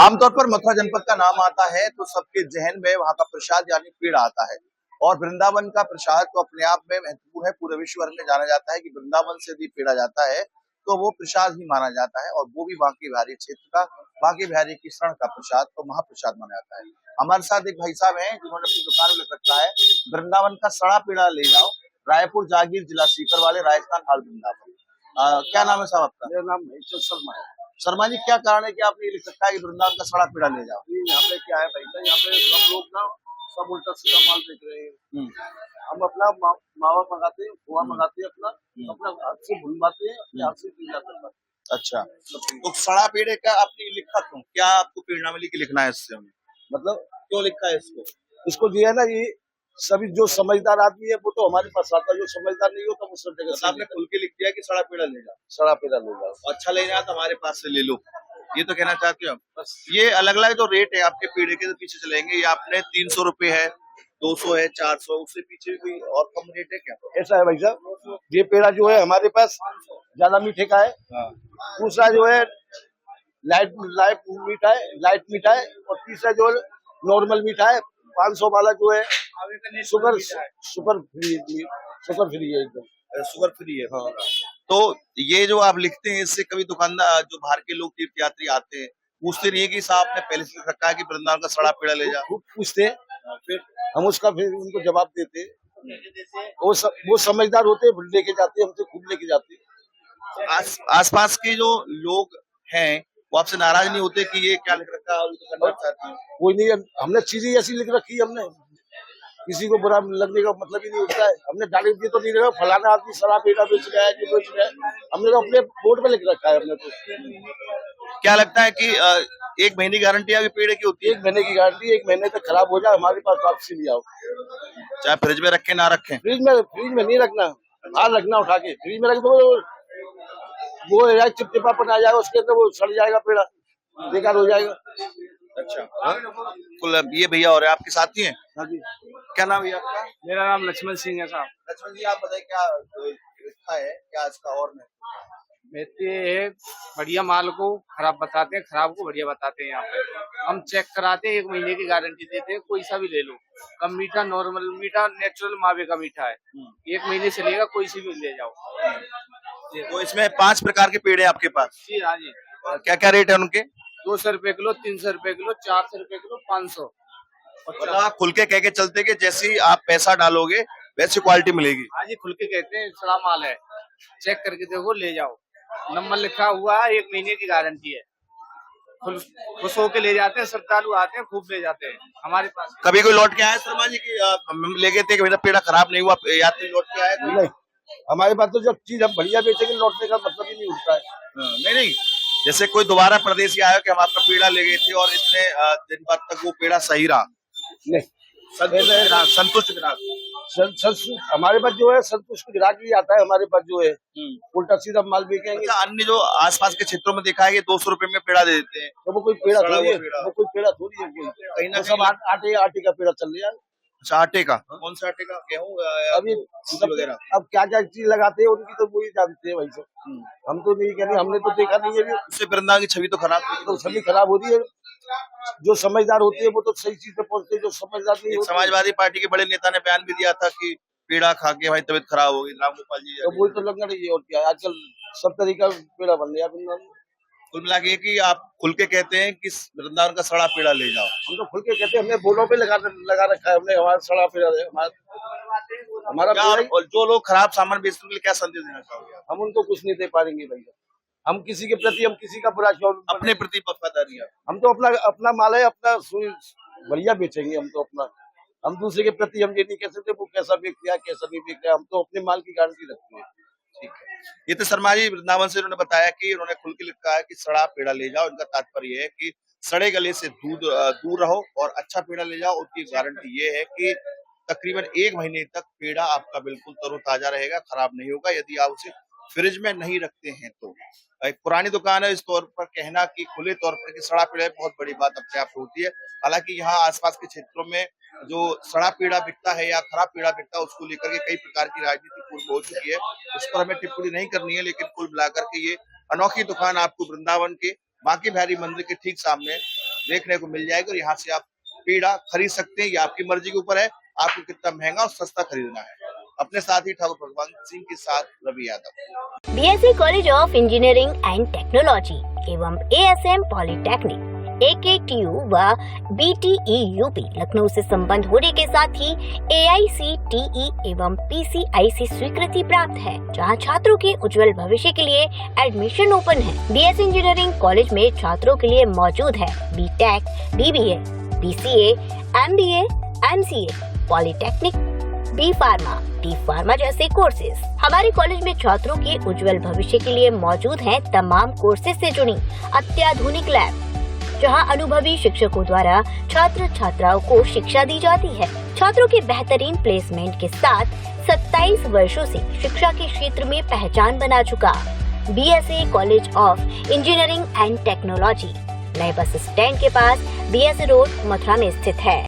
आमतौर पर मथुरा जनपद का नाम आता है तो सबके जहन में वहां का प्रसाद यानी पेड़ा आता है। और वृंदावन का प्रसाद तो अपने आप में महत्वपूर्ण है। पूरे विश्व भर में जाना जाता है कि वृंदावन से भी पेड़ा जाता है तो वो प्रसाद ही माना जाता है, और वो भी बांके बिहारी क्षेत्र का, बांके बिहारी की शरण का प्रसाद तो महाप्रसाद माना जाता है। हमारे साथ एक भाई साहब हैं जिन्होंने अपनी दुकान में लिख रखा है, वृंदावन का सड़ा पेड़ा ले जाओ, रायपुर जागीर जिला सीकर वाले, राजस्थान हाल वृंदावन। क्या नाम है साहब आपका? मेरा नाम महेश्वर शर्मा है। शर्मा जी, क्या कारण है कि आपने लिख रखा है कि वृंदावन का सड़ा पेड़ा ले जाओ? यहाँ पे क्या है भाई साहब, यहाँ पे सब लोग ना सब उल्टा सीधा माल बेच रहे हैं। हम अपना मावा मंगाते हैं, खोआ मंगाते हैं, अपना अपना हाथ से भुनवाते हैं, अपने हाथ से पी जाते हैं। अच्छा, तो सड़ा पेड़े का आपने लिखा क्यों? क्या आपको प्रेरणा मिली कि लिखना है इससे? मतलब क्यों लिखा है इसको? इसको जो है ना, ये सभी जो समझदार आदमी है वो तो हमारे पास आता है, जो समझदार नहीं होता वो सब जगह। आपने खुल के लिख दिया कि सड़ा पेड़ा ले जाओ, सड़ा पेड़ा ले जाओ, अच्छा ले जाओ तो हमारे पास से ले लो, ये तो कहना चाहते हो आप? बस ये अलग अलग जो रेट है आपके पेड़े के, तो पीछे चलेंगे, ये आपने 300 रुपए है, 200 है, 400, उससे पीछे भी कोई और कम रेट है क्या? ऐसा है भाई साहब, ये पेड़ा जो है हमारे पास ज्यादा मीठे का है, दूसरा जो है लाइट लाइट मीठा है, लाइट मीठा है, और तीसरा जो नॉर्मल मीठा है। 500 वाला जो है शुगर शुगर फ्री है, एकदम शुगर फ्री है। हाँ। तो ये जो आप लिखते हैं, इससे कभी दुकानदार जो बाहर के लोग तीर्थ यात्री आते हैं पूछते नहीं है कि साहब ने पहले से लिख रखा है कि वृंदावन का सड़ा पेड़ा ले जाओ? पूछते हैं, फिर हम उसका फिर उनको जवाब देते हैं। वो समझदार होते हैं, लेके जाते हैं, हमसे खूब लेके जाते हैं। आसपास के जो लोग हैं वो आपसे नाराज नहीं होते कि ये क्या लिख रखा है और तो करना चाहते हैं? कोई नहीं, हमने चीजें ऐसी लिख रखी है, हमने किसी को बुरा लगने का मतलब ही नहीं होता है। हमने डायरेक्ट ये तो नहीं रखा फलाना आदमी सड़ा पेड़ा बेच रहा है कि बेच रहा है, हमने तो अपने बोर्ड पे लिख रखा है। हमने तो क्या लगता है कि 1 महीने की गारंटी आपके पेड़े की होती है? 1 महीने की गारंटी, 1 महीने तक खराब हो जाए हमारे पास वापसी भी आओ। चाहे फ्रिज में रखे ना रखें? फ्रिज में नहीं रखना, बाहर रखना, उठा के फ्रिज में रख दो, वो चिपचिपापन आ जाएगा उसके अंदर, वो सड़ जाएगा, पेड़ा बेकार हो जाएगा। अच्छा, ये भैया और आपके साथी हैं? हाँ जी। क्या नाम है आपका? मेरा नाम लक्ष्मण सिंह है साहब। लक्ष्मण जी, आप बताइए क्या लिखा है, क्या इसका और में? बढ़िया माल को खराब बताते हैं, खराब को बढ़िया बताते हैं। यहाँ पे हम चेक कराते हैं, 1 महीने की गारंटी देते हैं, कोई सा भी ले लो, कम मीठा, नॉर्मल मीठा, नेचुरल मावे का मीठा है, 1 महीने चलेगा, कोई सी भी ले जाओ। तो इसमें 5 प्रकार के पेड़ है आपके पास? जी हाँ जी। क्या क्या रेट है उनके? 200 रुपए किलो, 300 रुपए किलो, 400 रुपए किलो, 500। मतलब आप खुल के कह के चलते कि जैसे ही आप पैसा डालोगे वैसी क्वालिटी मिलेगी? हाँ जी, खुल के कहते हैं, सड़ा माल है, चेक करके देखो, ले जाओ, नंबर लिखा हुआ है, 1 महीने की गारंटी है। खुश होके ले जाते हैं, श्रद्धालु आते हैं, खूब ले जाते हैं हमारे पास। कभी कोई लौट के आया शर्मा जी की ले गए थे कि मेरा पेड़ा खराब नहीं हुआ, यात्री लौट के आया? नहीं, हमारे पास तो जब चीज हम बढ़िया बेचेंगे, लौटने का मतलब ही नहीं उठता है। नहीं नहीं, जैसे कोई दोबारा प्रदेशी आया कि हम आपका पेड़ा ले गए थे और इतने दिन बाद तक वो पेड़ा सही रहा? नहीं, संतुष्ट ग्राहक हमारे पास जो है संतुष्ट ग्राहक ही आता है हमारे पास, जो है उल्टा सीधा माल बेचेंगे। अच्छा, अन्य जो आसपास के क्षेत्रों में देखा है कि 200 रुपए में पेड़ा दे देते हैं, तो वो कोई पेड़ा थोड़ी है, वो कोई पेड़ा थोड़ी है, कहीं ना सब आटे का पेड़ा चल रहा है। अच्छा, आटे का? कौन सा आटे का? गेहूँ अभी वगैरह? अब क्या क्या चीज लगाते हैं उनकी तो वही जानते हैं भाई साहब, हम तो नहीं कहते, हमने तो देखा नहीं है। उससे वृंदावन की छवि तो खराब, तो छवि खराब होती है। जो समझदार होती है वो तो सही चीज पे पहुंचते हैं, जो समझदार नहीं होती। समाजवादी पार्टी के बड़े नेता ने बयान भी दिया था कि पेड़ा खा के भाई तबीयत खराब होगी, राम गोपाल जी। तो वही तो लगना रही है, और क्या आजकल सब तरीका पेड़ा बन गया। कुल मिला के कि आप खुल के कहते हैं कि वृंदावन का सड़ा पेड़ा ले जाओ? हम तो खुल के कहते हैं, हमने बोलों पे लगा रखा है, हमने हमारा सड़ा पेड़ा हमारा। और जो लोग खराब सामान बेचने के लिए क्या संदेश देना चाहोगे? हम उनको कुछ नहीं दे पाएंगे भैया, हम किसी के प्रति, हम किसी का बुरा क्यों, अपने प्रति वफादारी है। हम तो अपना माल है, अपना बढ़िया बेचेंगे हम तो अपना। हम दूसरे के प्रति हम ये नहीं कह सकते वो कैसा बेच रहा है कैसा नहीं बेच रहा है, हम तो अपने माल की गारंटी रखते हैं। ठीक है, ये तो शर्मा जी वृंदावन से उन्होंने बताया कि उन्होंने खुल के लिखा है कि सड़ा पेड़ा ले जाओ। इनका तात्पर्य है कि सड़े गले से दूर रहो और अच्छा पेड़ा ले जाओ। उसकी गारंटी ये है कि तकरीबन 1 महीने तक पेड़ा आपका बिल्कुल तरोताजा रहेगा, खराब नहीं होगा, यदि आप उसे फ्रिज में नहीं रखते हैं तो। एक पुरानी दुकान है, इस तौर पर कहना कि खुले तौर पर कि सड़ा पेड़ा बहुत बड़ी बात अपने आप होती है। हालांकि यहाँ आसपास के क्षेत्रों में जो सड़ा पेड़ा बिकता है या खराब पेड़ा बिकता है, उसको लेकर के कई प्रकार की राजनीति पूर्व हो चुकी है, उस पर हमें टिप्पणी नहीं करनी है। लेकिन कुल मिलाकर के ये अनोखी दुकान आपको वृंदावन के बांके बिहारी मंदिर के ठीक सामने देखने को मिल जाएगी और यहाँ से आप पेड़ा खरीद सकते हैं। ये आपकी मर्जी के ऊपर है, आपको कितना महंगा और सस्ता खरीदना है। अपने साथ ही ठाकुर भगवान सिंह के साथ Ravi Yadav. BSc college of engineering and technology एवं एएसएम पॉलिटेक्निक AKTU व BTEUP लखनऊ से संबंध होने के साथ ही AICTE एवं PCI से स्वीकृति प्राप्त है, जहां छात्रों के उज्जवल भविष्य के लिए एडमिशन ओपन है। बीएससी इंजीनियरिंग कॉलेज में छात्रों के लिए मौजूद है BTech, BBA, BCA, MBA, MCA, polytechnic, B pharma, D pharma जैसे कोर्सेज। हमारे कॉलेज में छात्रों के उज्जवल भविष्य के लिए मौजूद हैं तमाम कोर्सेज से जुड़ी अत्याधुनिक लैब, जहां अनुभवी शिक्षकों द्वारा छात्र छात्राओं को शिक्षा दी जाती है। छात्रों के बेहतरीन प्लेसमेंट के साथ 27 वर्षों से शिक्षा के क्षेत्र में पहचान बना चुका BSc college of engineering and technology नए बस स्टैंड के पास BSC रोड मथुरा में स्थित है।